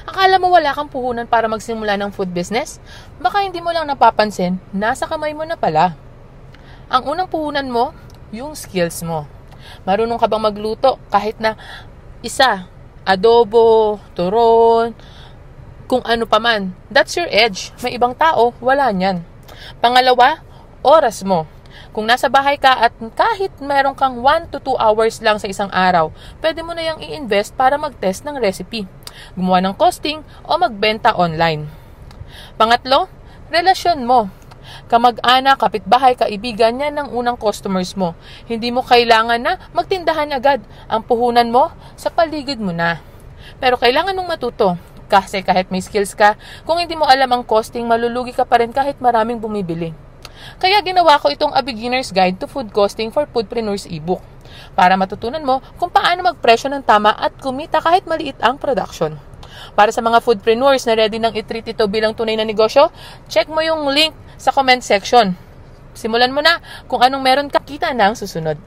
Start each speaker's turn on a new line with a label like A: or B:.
A: Akala mo wala kang puhunan para magsimula ng food business? Baka hindi mo lang napapansin, nasa kamay mo na pala. Ang unang puhunan mo, yung skills mo. Marunong ka bang magluto kahit na isa, adobo, turon, kung ano pa man. That's your edge. May ibang tao, wala niyan. Pangalawa, oras mo. Kung nasa bahay ka at kahit meron kang 1 to 2 hours lang sa isang araw, pwede mo na yung i-invest para mag-test ng recipe, gumawa ng costing o magbenta online. Pangatlo, relasyon mo. Kamag-anak, kapitbahay, kaibigan, yan ang unang customers mo. Hindi mo kailangan na magtindahan agad. Ang puhunan mo, sa paligid mo na. Pero kailangan mong matuto. Kasi kahit may skills ka, kung hindi mo alam ang costing, malulugi ka pa rin kahit maraming bumibili. Kaya ginawa ko itong A Beginner's Guide to Food Costing for Foodpreneurs ebook para matutunan mo kung paano magpresyo ng tama at kumita kahit maliit ang production. Para sa mga foodpreneurs na ready nang i-treat ito bilang tunay na negosyo, check mo yung link sa comment section. Simulan mo na kung anong meron ka, kita na ang susunod.